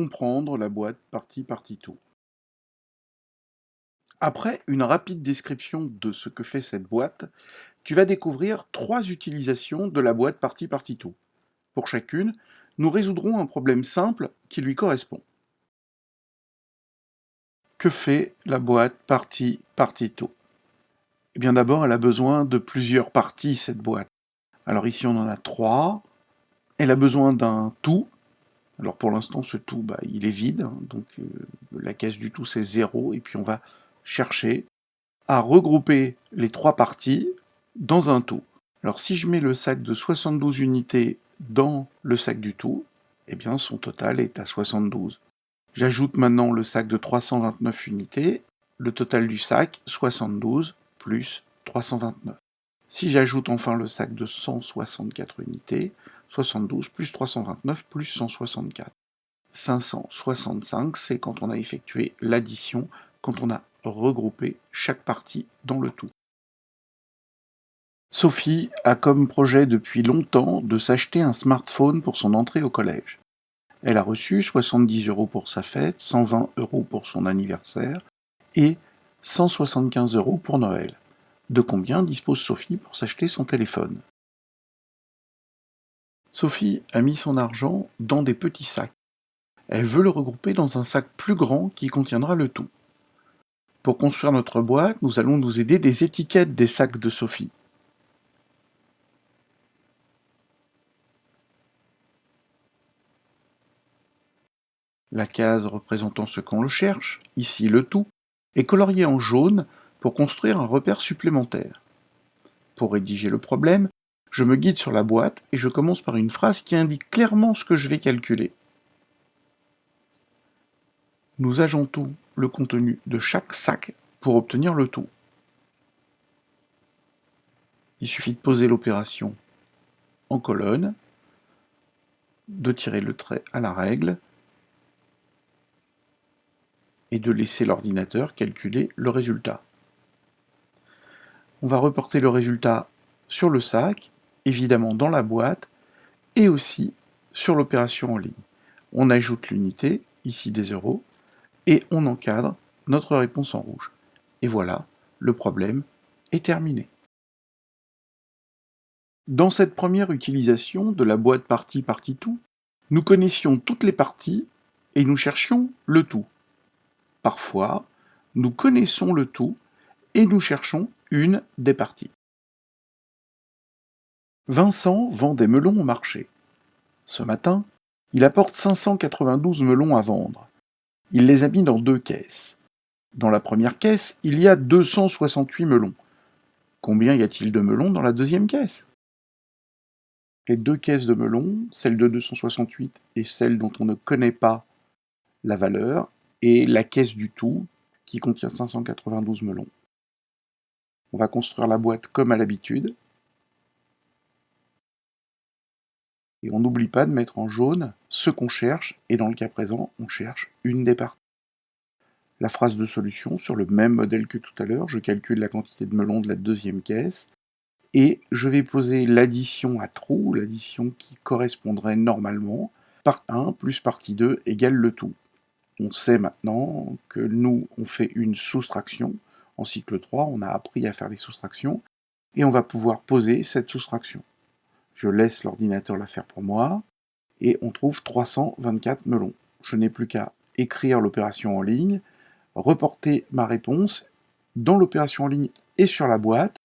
comprendre la boîte partie tout. Après une rapide description de ce que fait cette boîte, tu vas découvrir 3 utilisations de la boîte partie tout. Pour chacune, nous résoudrons un problème simple qui lui correspond. Que fait la boîte partie tout? Eh bien d'abord, elle a besoin de plusieurs parties, cette boîte. Alors ici, on en a 3. Elle a besoin d'un tout. Alors pour l'instant, ce tout, il est vide, hein, donc la caisse du tout, c'est 0, et puis on va chercher à regrouper les 3 parties dans un tout. Alors si je mets le sac de 72 unités dans le sac du tout, eh bien son total est à 72. J'ajoute maintenant le sac de 329 unités, le total du sac, 72 plus 329. Si j'ajoute enfin le sac de 164 unités, 72 plus 329 plus 164. 565, c'est quand on a effectué l'addition, quand on a regroupé chaque partie dans le tout. Sophie a comme projet depuis longtemps de s'acheter un smartphone pour son entrée au collège. Elle a reçu 70 € pour sa fête, 120 € pour son anniversaire et 175 € pour Noël. De combien dispose Sophie pour s'acheter son téléphone? Sophie a mis son argent dans des petits sacs. Elle veut le regrouper dans un sac plus grand qui contiendra le tout. Pour construire notre boîte, nous allons nous aider des étiquettes des sacs de Sophie. La case représentant ce qu'on le cherche, ici le tout, est coloriée en jaune pour construire un repère supplémentaire. Pour rédiger le problème, je me guide sur la boîte et je commence par une phrase qui indique clairement ce que je vais calculer. Nous ajoutons le contenu de chaque sac pour obtenir le tout. Il suffit de poser l'opération en colonne, de tirer le trait à la règle et de laisser l'ordinateur calculer le résultat. On va reporter le résultat sur le sac, évidemment dans la boîte, et aussi sur l'opération en ligne. On ajoute l'unité, ici des euros, et on encadre notre réponse en rouge. Et voilà, le problème est terminé. Dans cette première utilisation de la boîte partie tout, nous connaissions toutes les parties et nous cherchions le tout. Parfois, nous connaissons le tout et nous cherchons une des parties. Vincent vend des melons au marché. Ce matin, il apporte 592 melons à vendre. Il les a mis dans 2 caisses. Dans la première caisse, il y a 268 melons. Combien y a-t-il de melons dans la deuxième caisse? Les 2 caisses de melons, celle de 268 et celle dont on ne connaît pas la valeur, et la caisse du tout, qui contient 592 melons. On va construire la boîte comme à l'habitude. Et on n'oublie pas de mettre en jaune ce qu'on cherche, et dans le cas présent, on cherche une des parties. La phrase de solution, sur le même modèle que tout à l'heure, je calcule la quantité de melons de la deuxième caisse, et je vais poser l'addition à trous, l'addition qui correspondrait normalement, part 1 plus partie 2 égale le tout. On sait maintenant que nous, on fait une soustraction. En cycle 3, on a appris à faire les soustractions, et on va pouvoir poser cette soustraction. Je laisse l'ordinateur la faire pour moi, et on trouve 324 melons. Je n'ai plus qu'à écrire l'opération en ligne, reporter ma réponse dans l'opération en ligne et sur la boîte,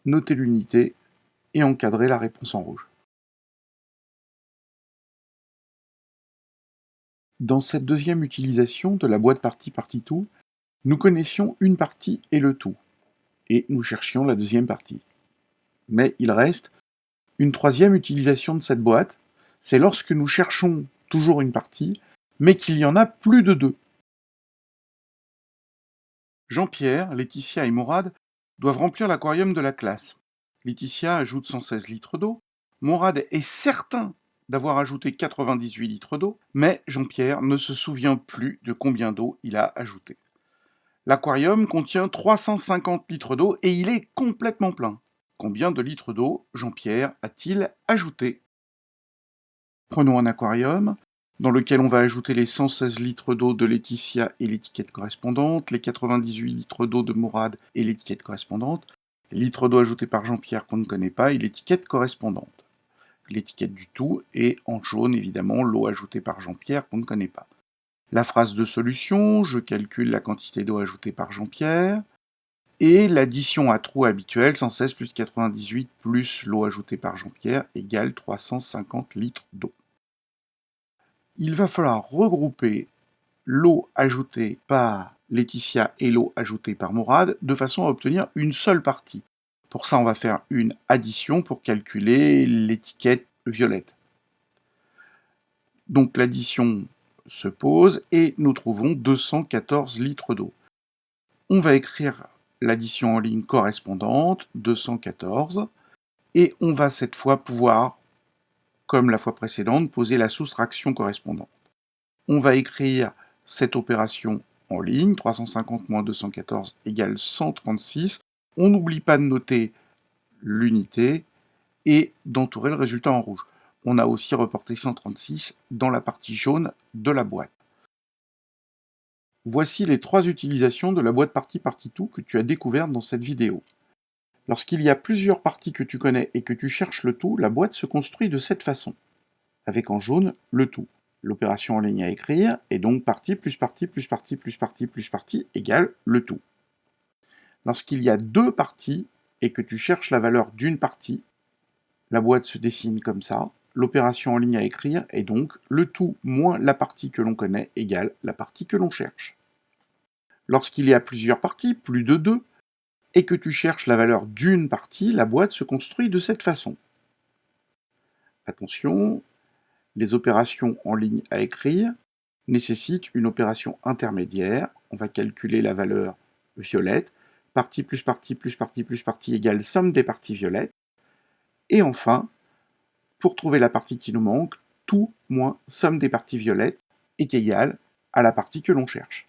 noter l'unité et encadrer la réponse en rouge. Dans cette deuxième utilisation de la boîte partie tout, nous connaissions une partie et le tout, et nous cherchions la deuxième partie. Mais il reste une troisième utilisation de cette boîte, c'est lorsque nous cherchons toujours une partie, mais qu'il y en a plus de 2. Jean-Pierre, Laetitia et Mourad doivent remplir l'aquarium de la classe. Laetitia ajoute 116 litres d'eau, Mourad est certain d'avoir ajouté 98 litres d'eau, mais Jean-Pierre ne se souvient plus de combien d'eau il a ajouté. L'aquarium contient 350 litres d'eau et il est complètement plein. Combien de litres d'eau Jean-Pierre a-t-il ajouté? Prenons un aquarium, dans lequel on va ajouter les 116 litres d'eau de Laetitia et l'étiquette correspondante, les 98 litres d'eau de Mourad et l'étiquette correspondante, les litres d'eau ajoutés par Jean-Pierre qu'on ne connaît pas et l'étiquette correspondante. L'étiquette du tout et en jaune évidemment l'eau ajoutée par Jean-Pierre qu'on ne connaît pas. La phrase de solution, je calcule la quantité d'eau ajoutée par Jean-Pierre, et l'addition à trous habituelle, 116 plus 98 plus l'eau ajoutée par Jean-Pierre égale 350 litres d'eau. Il va falloir regrouper l'eau ajoutée par Laetitia et l'eau ajoutée par Mourad de façon à obtenir une seule partie. Pour ça, on va faire une addition pour calculer l'étiquette violette. Donc l'addition se pose et nous trouvons 214 litres d'eau. On va écrire l'addition en ligne correspondante, 214, et on va cette fois pouvoir, comme la fois précédente, poser la soustraction correspondante. On va écrire cette opération en ligne, 350 moins 214 égale 136. On n'oublie pas de noter l'unité et d'entourer le résultat en rouge. On a aussi reporté 136 dans la partie jaune de la boîte. Voici les 3 utilisations de la boîte partie tout que tu as découvertes dans cette vidéo. Lorsqu'il y a plusieurs parties que tu connais et que tu cherches le tout, la boîte se construit de cette façon, avec en jaune le tout. L'opération en ligne à écrire est donc partie plus partie plus partie plus partie plus partie égale le tout. Lorsqu'il y a 2 parties et que tu cherches la valeur d'une partie, la boîte se dessine comme ça. L'opération en ligne à écrire est donc le tout moins la partie que l'on connaît égale la partie que l'on cherche. Lorsqu'il y a plusieurs parties, plus de 2, et que tu cherches la valeur d'une partie, la boîte se construit de cette façon. Attention, les opérations en ligne à écrire nécessitent une opération intermédiaire. On va calculer la valeur violette. Partie plus partie plus partie plus partie égale somme des parties violettes. Et enfin, pour trouver la partie qui nous manque, tout moins somme des parties violettes est égal à la partie que l'on cherche.